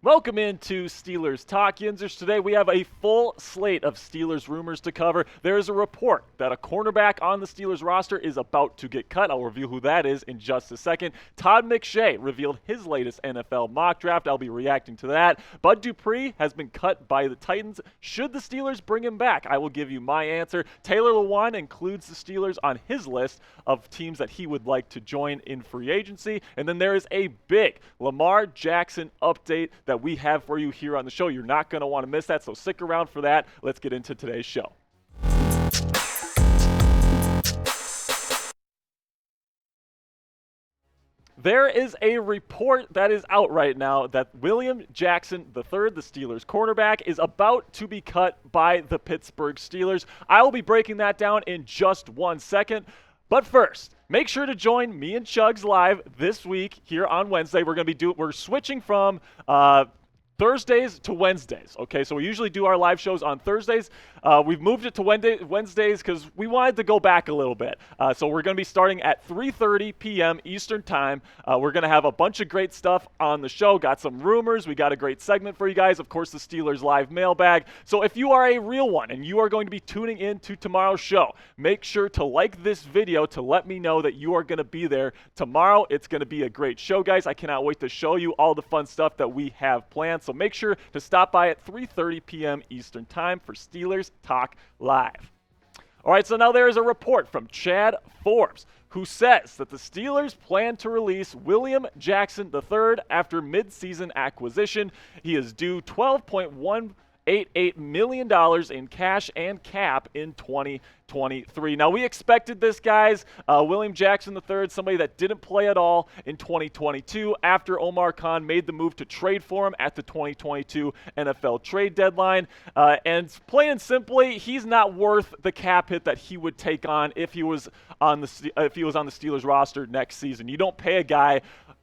Welcome into Steelers Talk, Yinzers. Today we have a full slate of Steelers rumors to cover. There is a report that a cornerback on the Steelers roster is about to get cut. I'll review who that is in just a second. Todd McShay revealed his latest NFL mock draft. I'll be reacting to that. Bud Dupree has been cut by the Titans. Should the Steelers bring him back? I will give you my answer. Taylor Lewan includes the Steelers on his list of teams that he would like to join in free agency. And then there is a big Lamar Jackson update that we have for you here on the show. You're not going to want to miss that, so stick around for that. Let's get into today's show. There is a report that is out right now that William Jackson III, the Steelers cornerback, is about to be cut by the Pittsburgh Steelers. I will be breaking that down in just 1 second. But first, make sure to join me and Chugs live this week here on Wednesday. We're switching from Thursdays to Wednesdays. Okay, so we usually do our live shows on Thursdays. We've moved it to Wednesdays because we wanted to go back a little bit. So we're going to be starting at 3:30 p.m. Eastern Time. We're going to have a bunch of great stuff on the show. Got some rumors. We got a great segment for you guys. Of course, the Steelers live mailbag. So if you are a real one and you are going to be tuning in to tomorrow's show, make sure to like this video to let me know that you are going to be there tomorrow. It's going to be a great show, guys. I cannot wait to show you all the fun stuff that we have planned. So make sure to stop by at 3:30 p.m. Eastern Time for Steelers Talk Live. All right, so now there is a report from Chad Forbes who says that the Steelers plan to release William Jackson III after midseason acquisition. He is due $12.188 million in cash and cap in 2023. Now, we expected this, guys. William Jackson III, somebody that didn't play at all in 2022 after Omar Khan made the move to trade for him at the 2022 NFL trade deadline. And plain and simply, he's not worth the cap hit that he would take on if he was on the Steelers roster next season. You don't pay a guy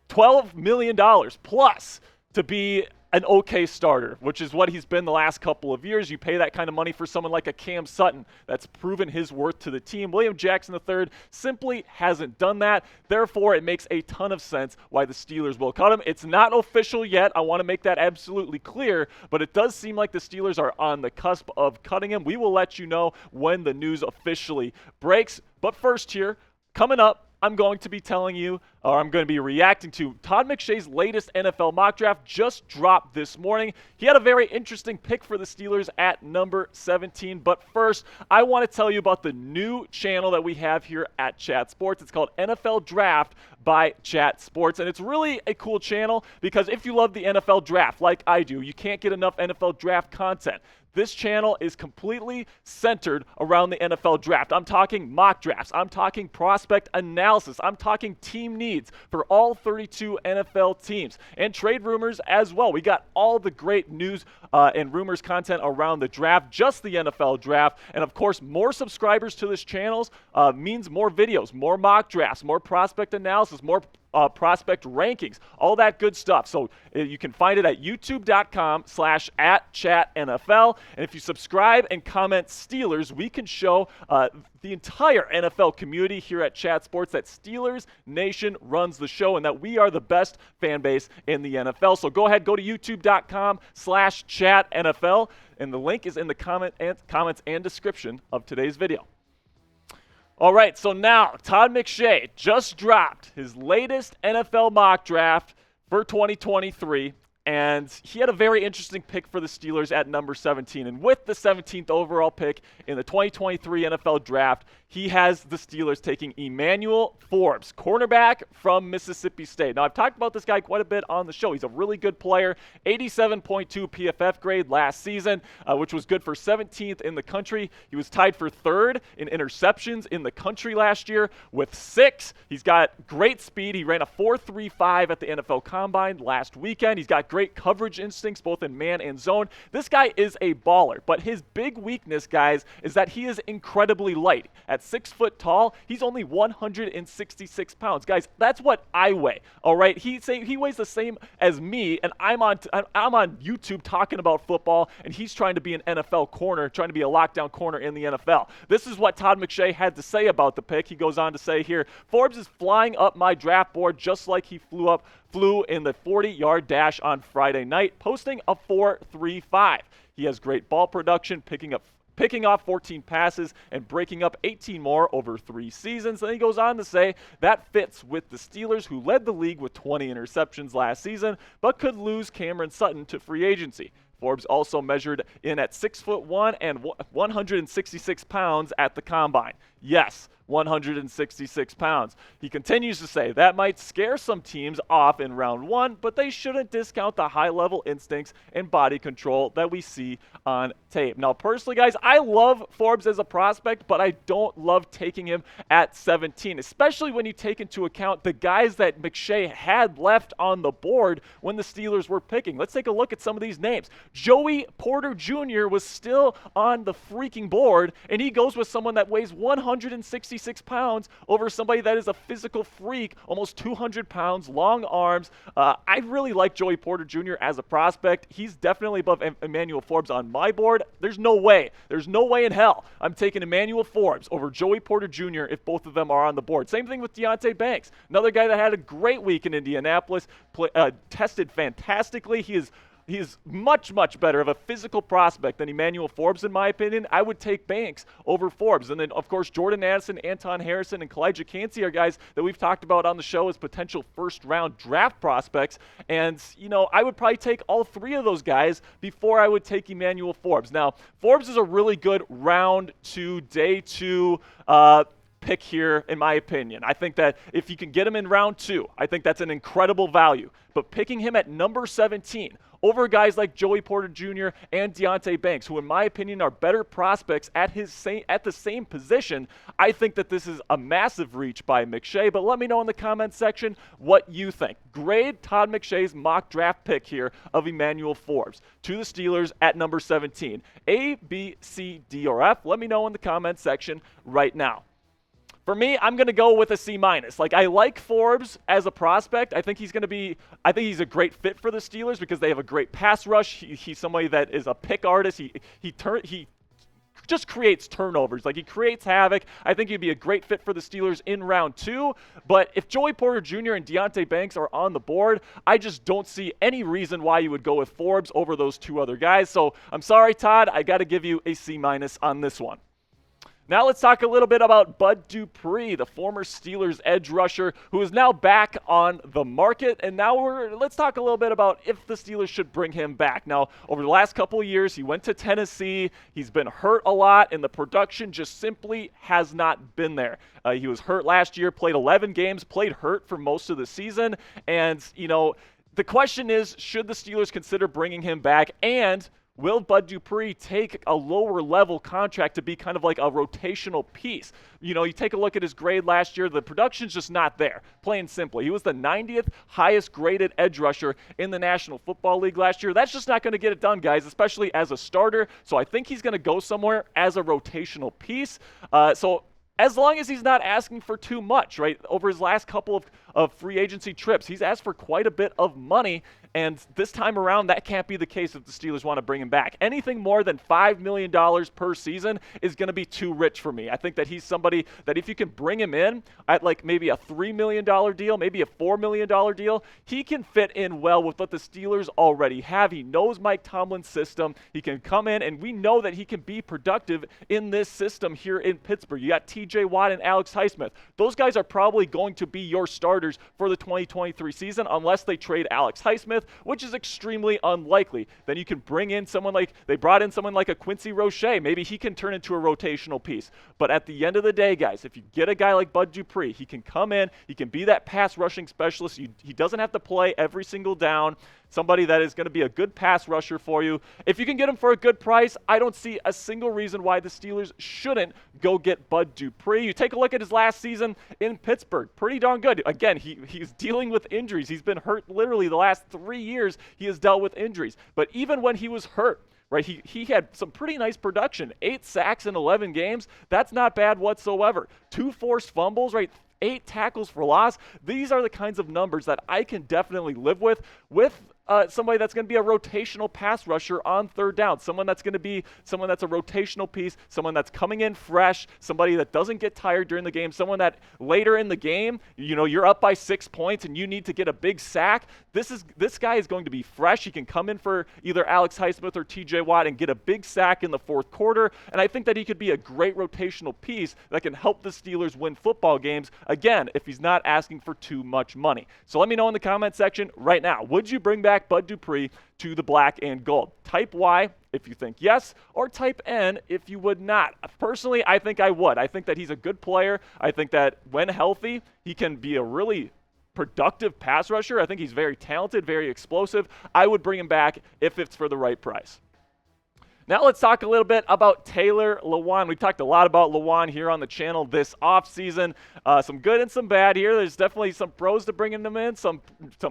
$12 million plus to be an okay starter, which is what he's been the last couple of years. You pay that kind of money for someone like a Cam Sutton that's proven his worth to the team. William Jackson III simply hasn't done that. Therefore, it makes a ton of sense why the Steelers will cut him. It's not official yet. I want to make that absolutely clear, but it does seem like the Steelers are on the cusp of cutting him. We will let you know when the news officially breaks. But first here, coming up, I'm going to be telling you, or I'm going to be reacting to Todd McShay's latest NFL mock draft just dropped this morning. He had a very interesting pick for the Steelers at number 17. But first, I want to tell you about the new channel that we have here at Chat Sports. It's called NFL Draft by Chat Sports. And it's really a cool channel because if you love the NFL Draft like I do, you can't get enough NFL Draft content. This channel is completely centered around the NFL Draft. I'm talking mock drafts. I'm talking prospect analysis. I'm talking team needs for all 32 NFL teams and trade rumors as well. We got all the great news and rumors content around the draft, just the NFL Draft. And of course, more subscribers to this channel means more videos, more mock drafts, more prospect analysis, more prospect rankings, all that good stuff. So you can find it at youtube.com/@chatnfl. And if you subscribe and comment Steelers, we can show the entire NFL community here at Chat Sports that Steelers Nation runs the show and that we are the best fan base in the NFL. So go ahead, go to youtube.com/chatnfl, and the link is in the comments and description of today's video. All right, so now Todd McShay just dropped his latest NFL mock draft for 2023, and he had a very interesting pick for the Steelers at number 17. And with the 17th overall pick in the 2023 NFL Draft, he has the Steelers taking Emmanuel Forbes, cornerback from Mississippi State. Now, I've talked about this guy quite a bit on the show. He's a really good player, 87.2 PFF grade last season, which was good for 17th in the country. He was tied for 3rd in interceptions in the country last year with 6. He's got great speed. He ran a 4.35 at the NFL Combine last weekend. He's got great coverage instincts both in man and zone. This guy is a baller, but his big weakness, guys, is that he is incredibly light. At 6 foot tall, he's only 166 pounds. Guys, that's what I weigh, all right? He weighs the same as me, and I'm on YouTube talking about football, and he's trying to be an NFL corner, trying to be a lockdown corner in the NFL. This is what Todd McShay had to say about the pick. He goes on to say here, Forbes is flying up my draft board just like he flew up flew in the 40-yard dash on Friday night, posting a 4.35. He has great ball production, picking off 14 passes and breaking up 18 more over 3 seasons. And he goes on to say that fits with the Steelers, who led the league with 20 interceptions last season, but could lose Cameron Sutton to free agency. Forbes also measured in at 6'1" and 166 pounds at the combine. Yes, 166 pounds. He continues to say that might scare some teams off in round 1, but they shouldn't discount the high-level instincts and body control that we see on tape. Now, personally, guys, I love Forbes as a prospect, but I don't love taking him at 17, especially when you take into account the guys that McShay had left on the board when the Steelers were picking. Let's take a look at some of these names. Joey Porter Jr. was still on the freaking board, and he goes with someone that weighs 166 pounds over somebody that is a physical freak, almost 200 pounds, long arms. I really like Joey Porter Jr. as a prospect. He's definitely above Emmanuel Forbes on my board. There's no way in hell I'm taking Emmanuel Forbes over Joey Porter Jr. if both of them are on the board. Same thing with Deonte Banks, another guy that had a great week in Indianapolis, tested fantastically. He is much, much better of a physical prospect than Emmanuel Forbes, in my opinion. I would take Banks over Forbes. And then, of course, Jordan Addison, Anton Harrison, and Kalijah Cansey are guys that we've talked about on the show as potential first-round draft prospects. And, I would probably take all 3 of those guys before I would take Emmanuel Forbes. Now, Forbes is a really good round 2, day 2 pick here, in my opinion. I think that if you can get him in round 2, I think that's an incredible value. But picking him at number 17 over guys like Joey Porter Jr. and Deonte Banks, who in my opinion are better prospects at the same position, I think that this is a massive reach by McShay. But let me know in the comments section what you think. Grade Todd McShay's mock draft pick here of Emmanuel Forbes to the Steelers at number 17. A, B, C, D, or F? Let me know in the comments section right now. For me, I'm going to go with a C-. I like Forbes as a prospect. I think he's a great fit for the Steelers because they have a great pass rush. He's somebody that is a pick artist. He just creates turnovers. He creates havoc. I think he'd be a great fit for the Steelers in round 2. But if Joey Porter Jr. and Deonte Banks are on the board, I just don't see any reason why you would go with Forbes over those 2 other guys. So I'm sorry, Todd. I got to give you a C- on this one. Now let's talk a little bit about Bud Dupree, the former Steelers edge rusher who is now back on the market. And now let's talk a little bit about if the Steelers should bring him back. Now, over the last couple of years, he went to Tennessee. He's been hurt a lot, and the production just simply has not been there. He was hurt last year, played 11 games, played hurt for most of the season. And, the question is, should the Steelers consider bringing him back? And will Bud Dupree take a lower level contract to be kind of like a rotational piece? You take a look at his grade last year, the production's just not there, plain simply. He was the 90th highest graded edge rusher in the National Football League last year. That's just not going to get it done, guys, especially as a starter. So I think he's going to go somewhere as a rotational piece. So as long as he's not asking for too much, right? Over his last couple of free agency trips, he's asked for quite a bit of money, and this time around, that can't be the case if the Steelers want to bring him back. Anything more than $5 million per season is going to be too rich for me. I think that he's somebody that if you can bring him in at maybe a $3 million deal, maybe a $4 million deal, he can fit in well with what the Steelers already have. He knows Mike Tomlin's system. He can come in, and we know that he can be productive in this system here in Pittsburgh. You got TJ Watt and Alex Highsmith. Those guys are probably going to be your starters for the 2023 season unless they trade Alex Highsmith, which is extremely unlikely. Then you can bring in they brought in someone like a Quincy Roche. Maybe he can turn into a rotational piece. But at the end of the day, guys, if you get a guy like Bud Dupree, he can come in, he can be that pass rushing specialist. He doesn't have to play every single down. Somebody that is going to be a good pass rusher for you. If you can get him for a good price, I don't see a single reason why the Steelers shouldn't go get Bud Dupree. You take a look at his last season in Pittsburgh. Pretty darn good. Again, he's dealing with injuries. He's been hurt literally the last 3 years. He has dealt with injuries. But even when he was hurt, right, he had some pretty nice production. 8 sacks in 11 games. That's not bad whatsoever. 2 forced fumbles, right? 8 tackles for loss. These are the kinds of numbers that I can definitely live with somebody that's going to be a rotational pass rusher on third down, someone that's going to be someone that's a rotational piece, someone that's coming in fresh, somebody that doesn't get tired during the game, someone that later in the game, you're up by 6 points and you need to get a big sack. This guy is going to be fresh. He can come in for either Alex Highsmith or TJ Watt and get a big sack in the fourth quarter, and I think that he could be a great rotational piece that can help the Steelers win football games, again, if he's not asking for too much money. So let me know in the comment section right now, would you bring back Bud Dupree to the black and gold? Type Y if you think yes, or type N if you would not. Personally, I think I would. I think that he's a good player. I think that when healthy, he can be a really productive pass rusher. I think he's very talented, very explosive. I would bring him back if it's for the right price. Now let's talk a little bit about Taylor Lewan. We've talked a lot about Lewan here on the channel this offseason. Some good and some bad here. There's definitely some pros to bringing him in, some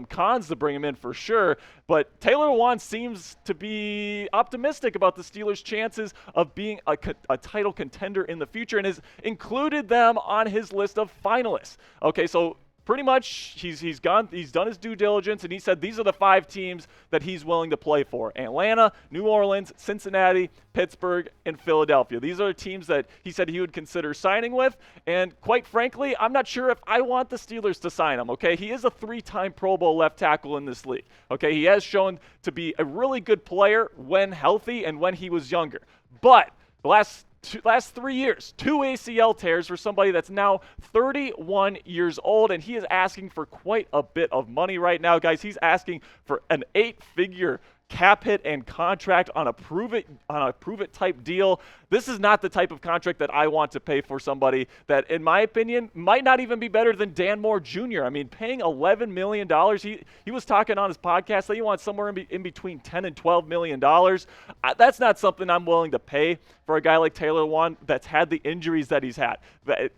cons to bring him in for sure. But Taylor Lewan seems to be optimistic about the Steelers' chances of being a title contender in the future and has included them on his list of finalists. Okay, so pretty much, he's done his due diligence, and he said these are the 5 teams that he's willing to play for: Atlanta, New Orleans, Cincinnati, Pittsburgh, and Philadelphia. These are the teams that he said he would consider signing with, and quite frankly, I'm not sure if I want the Steelers to sign him, okay? He is a 3-time Pro Bowl left tackle in this league, okay? He has shown to be a really good player when healthy and when he was younger. But the last 3 years, 2 ACL tears for somebody that's now 31 years old, and he is asking for quite a bit of money right now, guys. He's asking for an 8-figure cap hit and contract on a prove it type deal. This is not the type of contract that I want to pay for somebody that, in my opinion, might not even be better than Dan Moore Jr. I mean, paying $11 million, he was talking on his podcast that he wants somewhere in between $10 and $12 million. That's not something I'm willing to pay for a guy like Taylor Lewan that's had the injuries that he's had.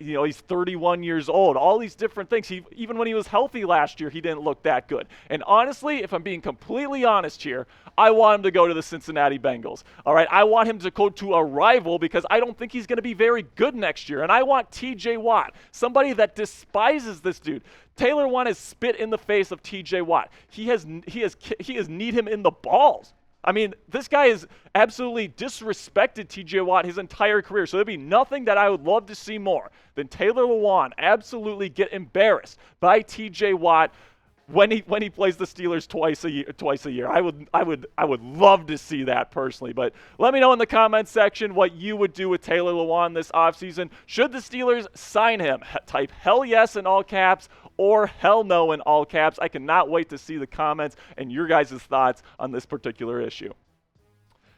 He's 31 years old, all these different things. Even when he was healthy last year, he didn't look that good. And honestly, if I'm being completely honest here, I want him to go to the Cincinnati Bengals. All right, I want him to go to a rival because I don't think he's going to be very good next year. And I want TJ Watt, somebody that despises this dude. Taylor Lewan has spit in the face of TJ Watt. He has kneed him in the balls. I mean, this guy has absolutely disrespected TJ Watt his entire career. So there'd be nothing that I would love to see more than Taylor Lewan absolutely get embarrassed by TJ Watt when he plays the Steelers twice a year. I would love to see that personally. But let me know in the comments section what you would do with Taylor Lewan this offseason. Should the Steelers sign him? Type hell yes in all caps or hell no in all caps. I cannot wait to see the comments and your guys' thoughts on this particular issue.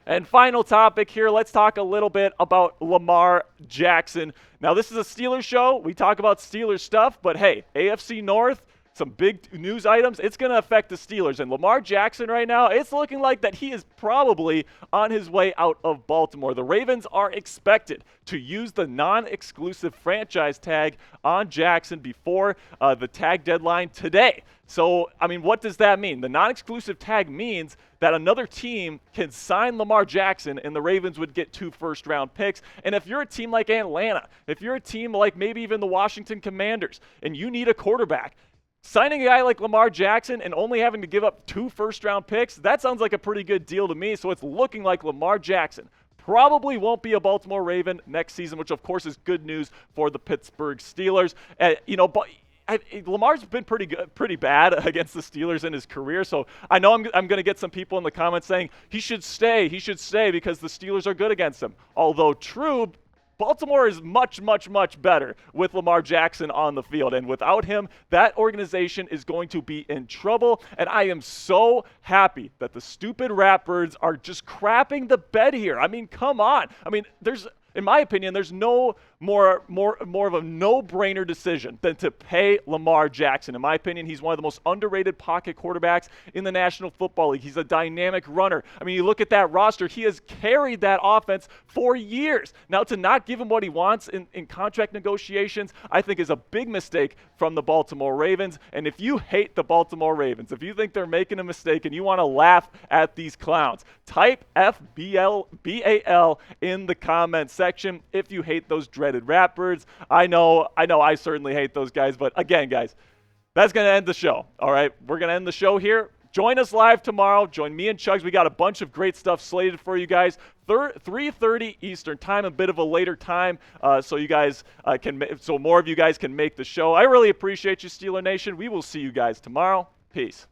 And final topic here, let's talk a little bit about Lamar Jackson. Now, this is a Steelers show. We talk about Steelers stuff, but hey, AFC North, some big news items, it's going to affect the Steelers. And Lamar Jackson right now, it's looking like that he is probably on his way out of Baltimore. The Ravens are expected to use the non-exclusive franchise tag on Jackson before the tag deadline today. So, I mean, what does that mean? The non-exclusive tag means that another team can sign Lamar Jackson and the Ravens would get 2 first-round picks. And if you're a team like Atlanta, if you're a team like maybe even the Washington Commanders, and you need a quarterback, signing a guy like Lamar Jackson and only having to give up 2 first-round picks, that sounds like a pretty good deal to me. So it's looking like Lamar Jackson probably won't be a Baltimore Raven next season, which of course is good news for the Pittsburgh Steelers. But Lamar's been pretty bad against the Steelers in his career, so I know I'm going to get some people in the comments saying he should stay because the Steelers are good against him. Although true, Baltimore is much, much, much better with Lamar Jackson on the field. And without him, that organization is going to be in trouble. And I am so happy that the stupid Ratbirds are just crapping the bed here. I mean, come on. I mean, in my opinion, there's no more of a no-brainer decision than to pay Lamar Jackson. In my opinion, he's one of the most underrated pocket quarterbacks in the National Football League. He's a dynamic runner. I mean, you look at that roster, he has carried that offense for years. Now, to not give him what he wants in contract negotiations, I think is a big mistake from the Baltimore Ravens. And if you hate the Baltimore Ravens, if you think they're making a mistake and you want to laugh at these clowns, type FBAL in the comments section if you hate those dreaded Ratbirds. I know I certainly hate those guys, but again, guys, that's going to end the show. All right, we're going to end the show here. Join us live tomorrow. Join me and Chugs. We got a bunch of great stuff slated for you guys. 3:30 Eastern time, a bit of a later time, so you guys so more of you guys can make the show. I really appreciate you, Steeler Nation. We will see you guys tomorrow. Peace.